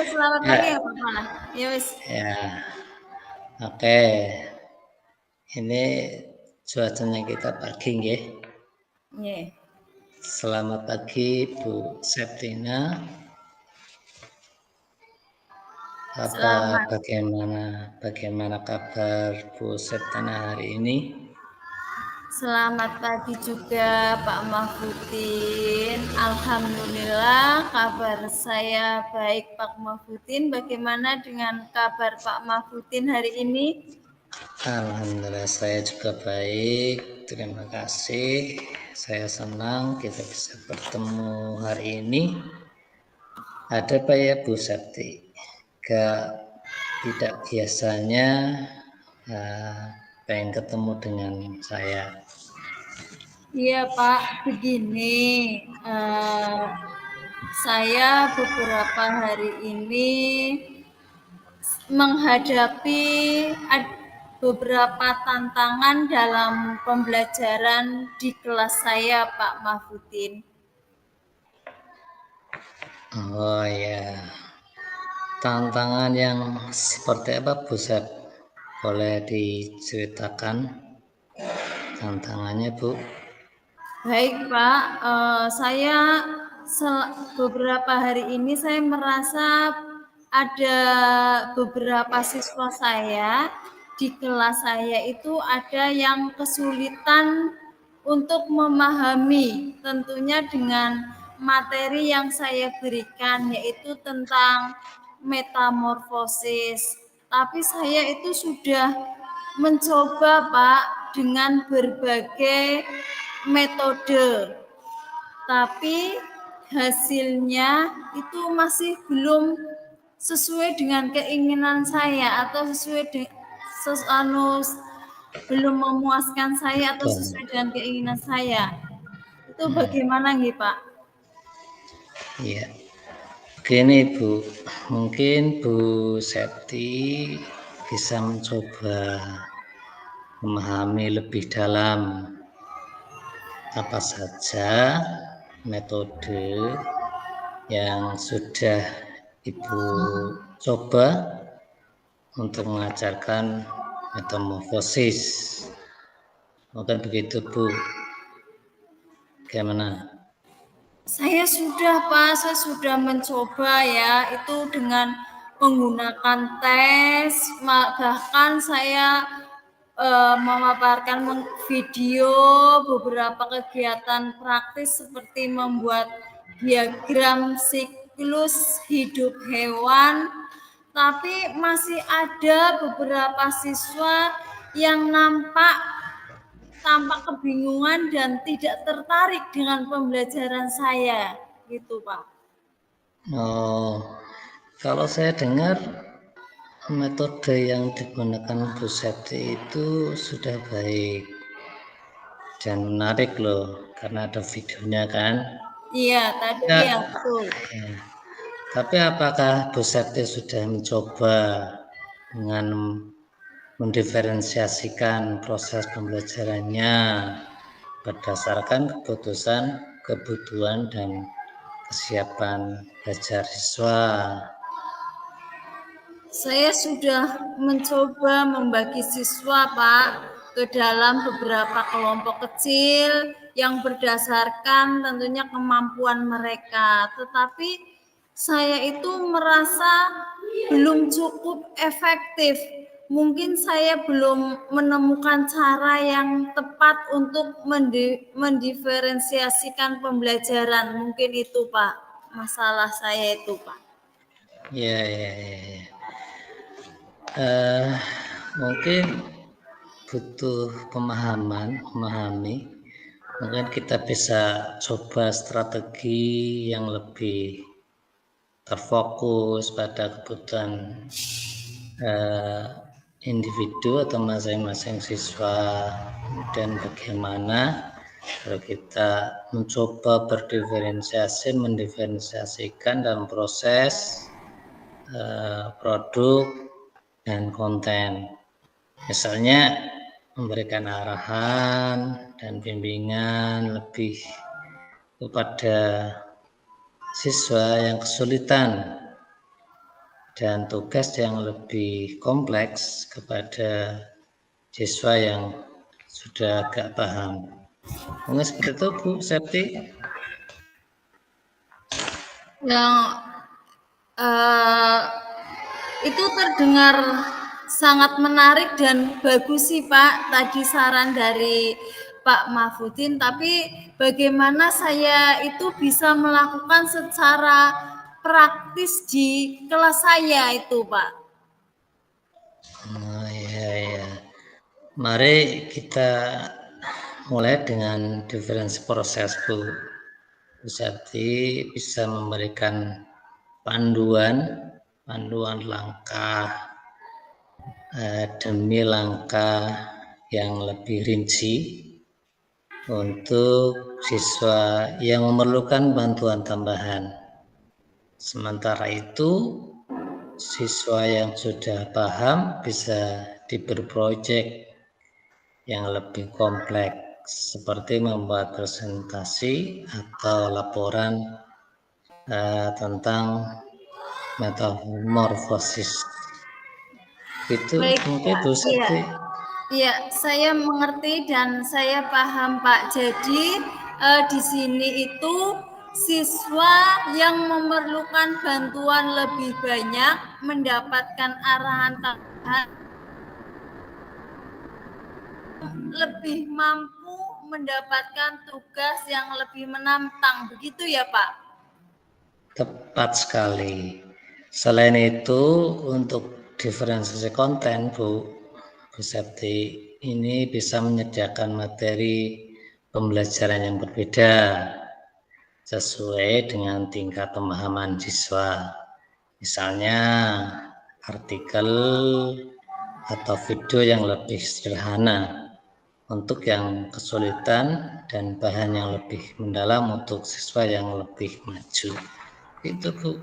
selamat Ya, pagi ya Pak Malah. Ya wis. ya, oke. Ini cuacanya kita pagi nggih. Nggih. Selamat pagi Bu Septina. Selamat. Bagaimana kabar Bu Septina hari ini? Selamat pagi juga Pak Mahfudin. Alhamdulillah kabar saya baik Pak Mahfudin. Bagaimana dengan kabar Pak Mahfudin hari ini? Alhamdulillah saya juga baik. Terima kasih. Saya senang kita bisa bertemu hari ini. Ada apa ya Bu Septi? Tidak biasanya pengen ketemu dengan saya. Iya Pak, begini. Saya beberapa hari ini menghadapi beberapa tantangan dalam pembelajaran di kelas saya, Pak Mahfudin. Oh ya, tantangan yang seperti apa Bu Sep? Boleh diceritakan tantangannya Bu? Baik Pak, saya beberapa hari ini saya merasa ada beberapa siswa saya di kelas saya itu ada yang kesulitan untuk memahami, tentunya dengan materi yang saya berikan, yaitu tentang metamorfosis. Tapi saya itu sudah mencoba Pak dengan berbagai metode, tapi hasilnya itu masih belum sesuai dengan keinginan saya atau sesuai dengan belum memuaskan saya atau sesuai dengan keinginan saya. Itu bagaimana nih Pak? Iya, begini Bu, mungkin Bu Septi bisa mencoba memahami lebih dalam apa saja metode yang sudah Ibu coba untuk mengajarkan metamorfosis. Mungkin begitu Bu. Bagaimana? Saya sudah mencoba ya, itu dengan menggunakan tes, bahkan saya memaparkan video beberapa kegiatan praktis seperti membuat diagram siklus hidup hewan, tapi masih ada beberapa siswa yang tampak kebingungan dan tidak tertarik dengan pembelajaran saya, gitu Pak. Oh, kalau saya dengar metode yang digunakan Bu Septi itu sudah baik dan menarik loh, karena ada videonya kan. Iya, tadi Ya, ya betul. ya. Tapi apakah Bu Septi sudah mencoba dengan mendiferensiasikan proses pembelajarannya berdasarkan kebutuhan dan kesiapan belajar siswa? Saya sudah mencoba membagi siswa, Pak, ke dalam beberapa kelompok kecil yang berdasarkan tentunya kemampuan mereka. Tetapi saya itu merasa belum cukup efektif. Mungkin saya belum menemukan cara yang tepat untuk mendiferensiasikan pembelajaran. Mungkin itu, Pak, masalah saya itu, Pak. Ya, ya, ya, ya. Mungkin butuh memahami. Mungkin kita bisa coba strategi yang lebih terfokus pada kebutuhan individu atau masing-masing siswa, dan bagaimana kalau kita mencoba mendiferensiasikan dalam proses produk dan konten. Misalnya memberikan arahan dan bimbingan lebih kepada siswa yang kesulitan dan tugas yang lebih kompleks kepada siswa yang sudah agak paham. Mungkin seperti itu Bu Septi. Yang itu terdengar sangat menarik dan bagus sih Pak, tadi saran dari Pak Mahfudin, tapi bagaimana saya itu bisa melakukan secara praktis di kelas saya itu Pak? Oh, ya. Mari kita mulai dengan diferensi proses Bu. Bu Septi bisa memberikan panduan langkah demi langkah yang lebih rinci untuk siswa yang memerlukan bantuan tambahan. Sementara itu, siswa yang sudah paham bisa diberi proyek yang lebih kompleks, seperti membuat presentasi atau laporan tentang metamorfosis. Itu Baik mungkin Pak, Bu iya. Septi. Iya, saya mengerti dan saya paham Pak. Jadi di sini itu siswa yang memerlukan bantuan lebih banyak mendapatkan arahan tambahan, lebih mampu mendapatkan tugas yang lebih menantang. Begitu ya Pak? Tepat sekali. Selain itu, untuk diferensiasi konten, Bu Septi, ini bisa menyediakan materi pembelajaran yang berbeda sesuai dengan tingkat pemahaman siswa. Misalnya, artikel atau video yang lebih sederhana untuk yang kesulitan dan bahan yang lebih mendalam untuk siswa yang lebih maju. Itu Bu.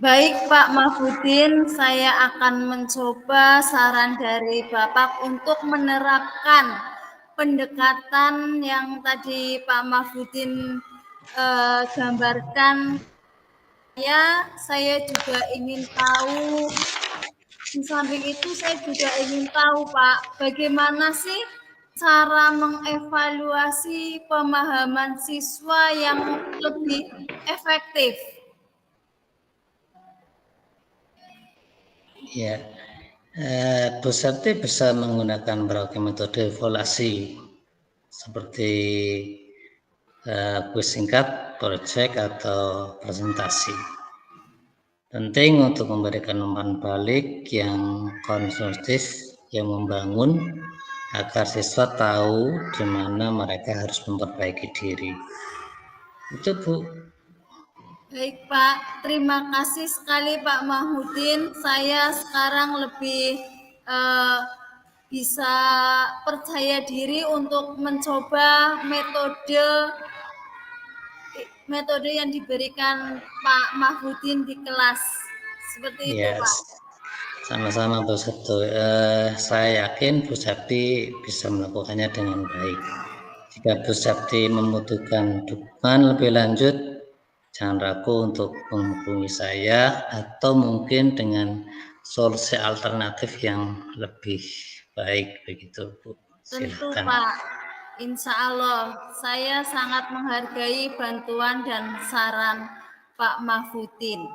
Baik Pak Mahfudin, saya akan mencoba saran dari Bapak untuk menerapkan pendekatan yang tadi Pak Mahfudin gambarkan. Saya juga ingin tahu, di samping itu saya juga ingin tahu Pak, bagaimana sih cara mengevaluasi pemahaman siswa yang lebih efektif? Ya, Bu Septi bisa menggunakan berbagai metode evaluasi seperti kuis singkat, proyek, atau presentasi. Penting untuk memberikan umpan balik yang konstruktif, yang membangun, agar siswa tahu di mana mereka harus memperbaiki diri. Itu Bu. Baik Pak, terima kasih sekali Pak Mahmudin. Saya sekarang lebih bisa percaya diri untuk mencoba metode yang diberikan Pak Mahmudin di kelas. Seperti itu Pak. Sama-sama Bu Septi. Saya yakin Bu Septi bisa melakukannya dengan baik. Jika Bu Septi membutuhkan dukungan lebih lanjut, jangan ragu untuk menghubungi saya atau mungkin dengan solusi alternatif yang lebih baik begitu Bu. Tentu Silakan. Pak. Insya Allah, saya sangat menghargai bantuan dan saran Pak Mahfudin.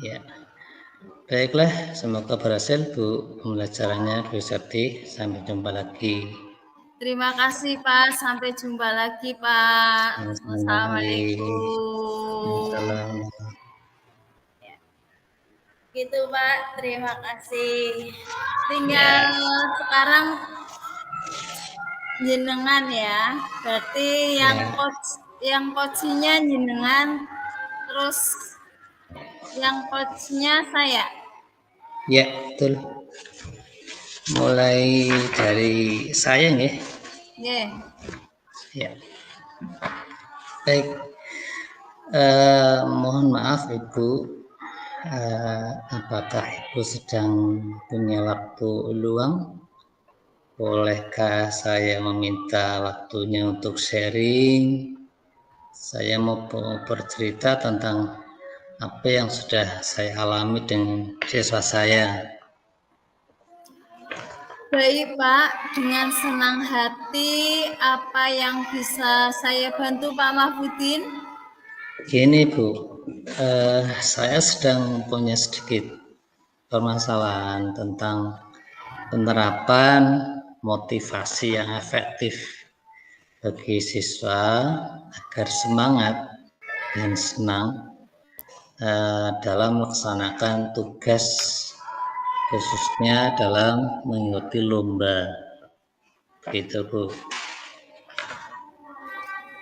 Ya. Baiklah, semoga berhasil Bu pembelajarannya Bu Septi. Sampai jumpa lagi. Terima kasih Pak, sampai jumpa lagi Pak. Assalamualaikum. Assalamualaikum. Gitu Pak, terima kasih. Tinggal sekarang jenengan ya. Berarti yang coachnya jenengan, terus yang coachnya saya. Ya, betul. Mulai dari saya nih. Ya. Baik. Mohon maaf Ibu. Apakah Ibu sedang punya waktu luang? Bolehkah saya meminta waktunya untuk sharing? Saya mau bercerita tentang apa yang sudah saya alami dengan siswa saya. Baik Pak, dengan senang hati apa yang bisa saya bantu Pak Mahfudin? Gini Bu, saya sedang punya sedikit permasalahan tentang penerapan motivasi yang efektif bagi siswa agar semangat dan senang dalam melaksanakan tugas, khususnya dalam mengikuti lomba. Gitu Bu.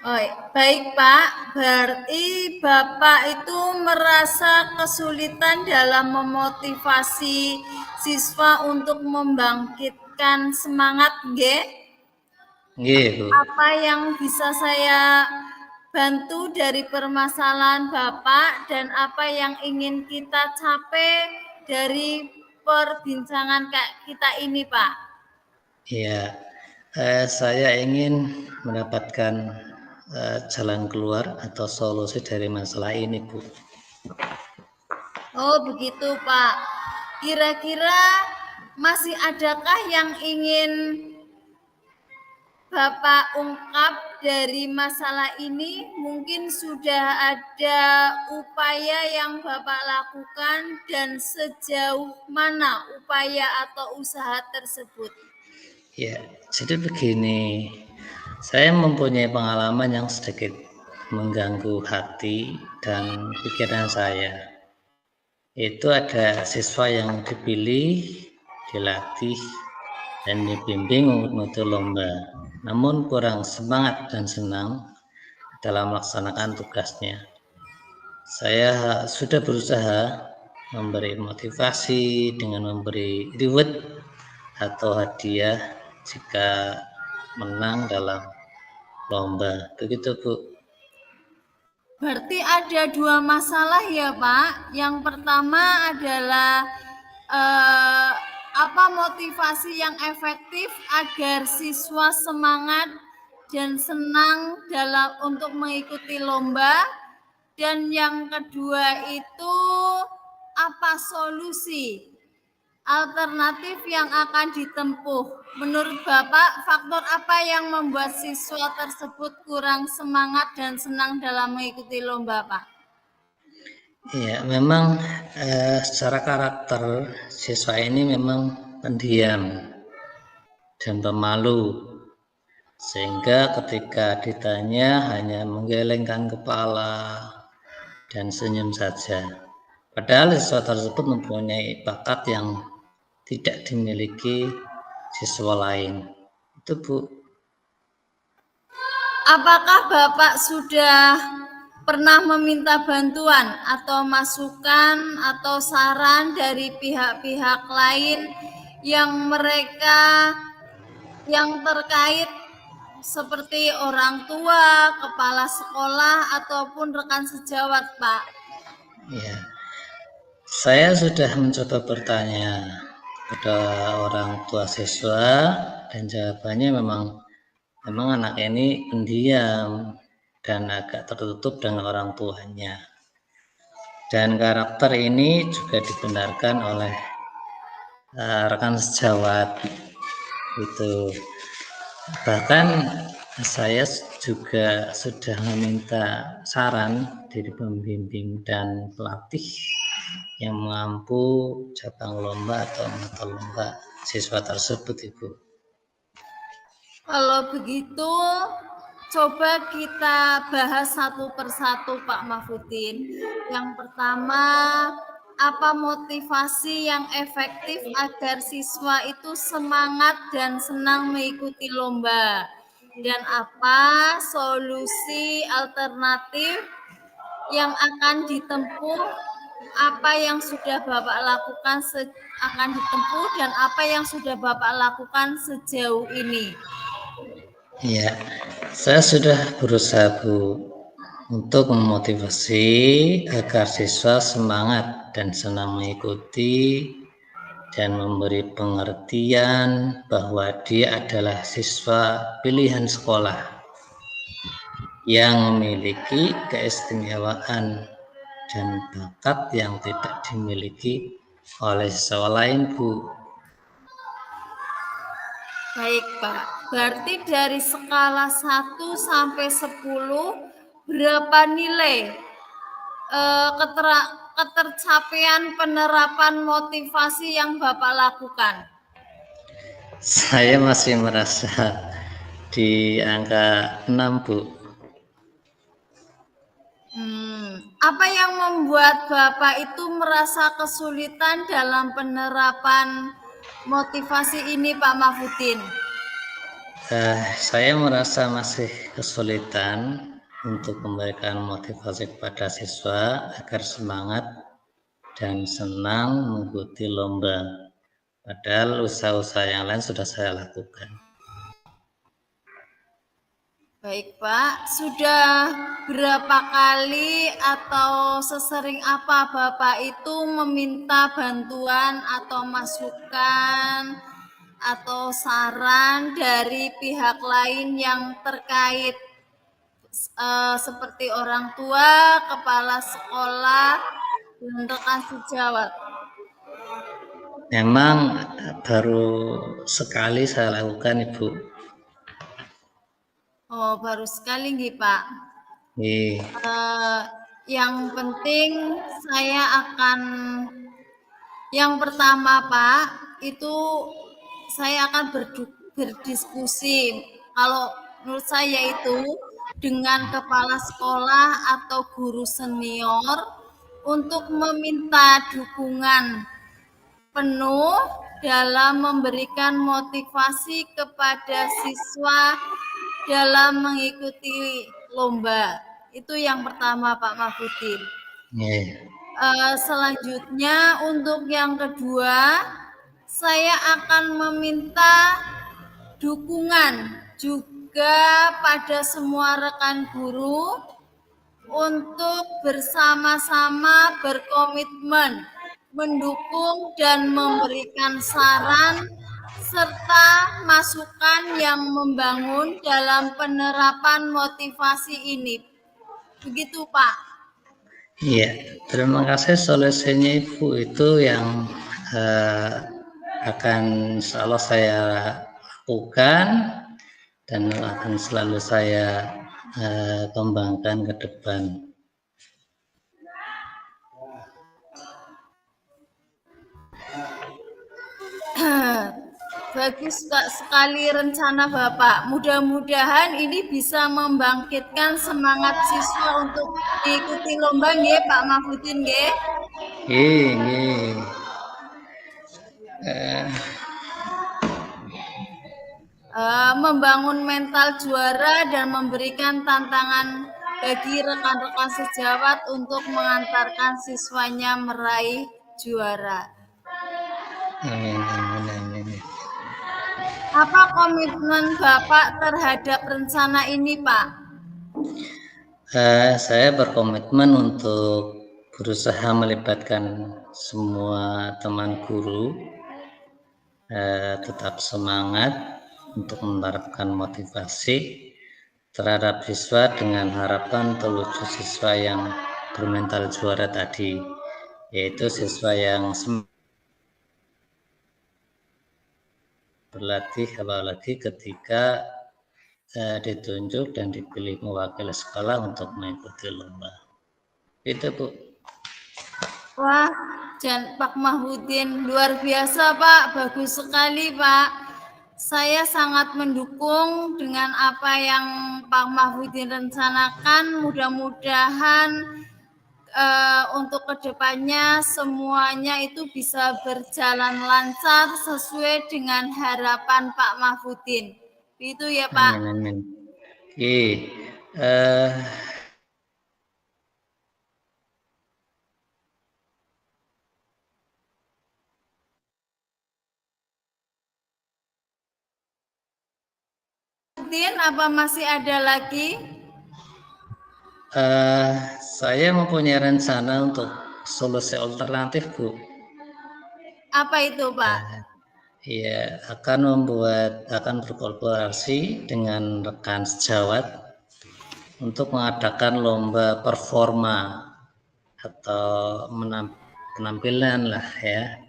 Oh, baik Pak, berarti Bapak itu merasa kesulitan dalam memotivasi siswa untuk membangkitkan semangat, nggih? Nggih Bu. Apa yang bisa saya bantu dari permasalahan Bapak dan apa yang ingin kita capai dari perbincangan kita ini, Pak? Ya, saya ingin mendapatkan jalan keluar atau solusi dari masalah ini Bu. Oh, begitu, Pak. Kira-kira masih adakah yang ingin Bapak ungkap dari masalah ini? Mungkin sudah ada upaya yang Bapak lakukan dan sejauh mana upaya atau usaha tersebut? Ya, jadi begini, saya mempunyai pengalaman yang sedikit mengganggu hati dan pikiran saya. Itu ada siswa yang dipilih, dilatih, dan dibimbing untuk lomba, namun kurang semangat dan senang dalam melaksanakan tugasnya. Saya sudah berusaha memberi motivasi dengan memberi reward atau hadiah jika menang dalam lomba. Begitu Bu. Berarti ada dua masalah ya Pak. Yang pertama adalah apa motivasi yang efektif agar siswa semangat dan senang untuk mengikuti lomba. Dan yang kedua itu apa solusi alternatif yang akan ditempuh? Menurut Bapak, faktor apa yang membuat siswa tersebut kurang semangat dan senang dalam mengikuti lomba, Pak? Ya, memang secara karakter siswa ini memang pendiam dan pemalu, sehingga ketika ditanya hanya menggelengkan kepala dan senyum saja. Padahal siswa tersebut mempunyai bakat yang tidak dimiliki siswa lain. Itu Bu. Apakah Bapak sudah pernah meminta bantuan atau masukan atau saran dari pihak-pihak lain yang terkait seperti orang tua, kepala sekolah, ataupun rekan sejawat, Pak? Ya, saya sudah mencoba bertanya kepada orang tua siswa dan jawabannya memang anak ini pendiam dan agak tertutup dengan orang tuanya. Dan karakter ini juga dibenarkan oleh rekan sejawat. Itu. Bahkan saya juga sudah meminta saran dari pembimbing dan pelatih yang mampu cabang lomba atau mata lomba siswa tersebut Ibu. Kalau begitu, coba kita bahas satu persatu Pak Mahfudin. Yang pertama, apa motivasi yang efektif agar siswa itu semangat dan senang mengikuti lomba? Dan apa solusi alternatif yang akan ditempuh? Apa yang sudah Bapak lakukan akan ditempuh dan apa yang sudah Bapak lakukan sejauh ini? Ya, saya sudah berusaha Bu untuk memotivasi agar siswa semangat dan senang mengikuti dan memberi pengertian bahwa dia adalah siswa pilihan sekolah yang memiliki keistimewaan dan bakat yang tidak dimiliki oleh siswa lain, Bu. Baik, Pak. Berarti dari skala 1 sampai 10, berapa nilai ketercapaian penerapan motivasi yang Bapak lakukan? Saya masih merasa di angka 6, Bu. Apa yang membuat Bapak itu merasa kesulitan dalam penerapan motivasi ini, Pak Mahfudin? Saya merasa masih kesulitan untuk memberikan motivasi kepada siswa agar semangat dan senang mengikuti lomba. Padahal usaha-usaha yang lain sudah saya lakukan. Baik, Pak. Sudah berapa kali atau sesering apa Bapak itu meminta bantuan atau masukan atau saran dari pihak lain yang terkait seperti orang tua, kepala sekolah, dan rekan sejawat? Memang baru sekali saya lakukan, Ibu. Oh, baru sekali nih, Pak. Yang penting saya akan yang pertama, Pak, itu saya akan berdiskusi. Kalau menurut saya itu dengan kepala sekolah atau guru senior untuk meminta dukungan penuh dalam memberikan motivasi kepada siswa dalam mengikuti lomba. Itu yang pertama, Pak Mahfudin. Selanjutnya untuk yang kedua, saya akan meminta dukungan juga pada semua rekan guru untuk bersama-sama berkomitmen mendukung dan memberikan saran serta masukan yang membangun dalam penerapan motivasi ini. Begitu, Pak. Iya, terima kasih solusinya Ibu itu yang akan selalu saya lakukan dan akan selalu saya kembangkan ke depan. Bagus sekali rencana Bapak. Mudah-mudahan ini bisa membangkitkan semangat siswa untuk mengikuti lomba nggih, Pak Mahfudin nggih. Nggih. Membangun mental juara dan memberikan tantangan bagi rekan-rekan sejawat untuk mengantarkan siswanya meraih juara. Amin, amin, amin. Apa komitmen Bapak terhadap rencana ini, Pak? Saya berkomitmen untuk berusaha melibatkan semua teman guru, tetap semangat untuk menerapkan motivasi terhadap siswa dengan harapan terwujud siswa yang bermental juara tadi, yaitu siswa yang berlatih apalagi ketika ditunjuk dan dipilih mewakili sekolah untuk mengikuti lomba. Itu, Bu. Wah, Pak Mahfudin luar biasa, Pak. Bagus sekali, Pak. Saya sangat mendukung dengan apa yang Pak Mahfudin rencanakan. Mudah-mudahan untuk kedepannya semuanya itu bisa berjalan lancar sesuai dengan harapan Pak Mahfudin. Itu ya, Pak. Amin, amin. Apa masih ada lagi? Saya mempunyai rencana untuk solusi alternatif, Bu. Apa itu, Pak? Ya, akan berkolaborasi dengan rekan sejawat untuk mengadakan lomba performa atau penampilan lah ya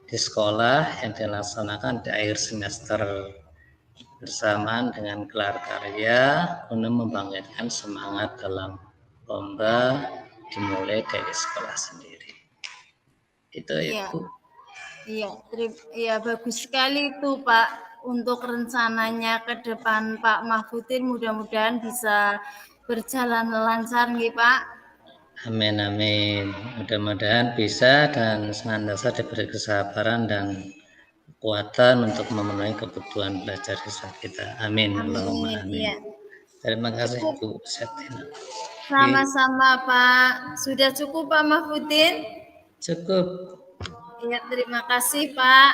di sekolah yang dilaksanakan di akhir semester bersamaan dengan gelar karya guna membangkitkan semangat dalam lomba dimulai dari sekolah sendiri. Itu Iya. Ibu. Iya, bagus sekali itu Pak. Untuk rencananya ke depan Pak Mahfudin mudah-mudahan bisa berjalan lancar nih Pak. Amin amin. Mudah-mudahan bisa dan senantiasa diberi kesabaran dan kekuatan untuk memenuhi kebutuhan belajar siswa kita. Amin. Allahumma Amin. amin. Iya. Terima kasih Cukup. Bu Septina. Sama-sama Pak. Sudah cukup Pak Mahfudin? Cukup. Iya, terima kasih Pak.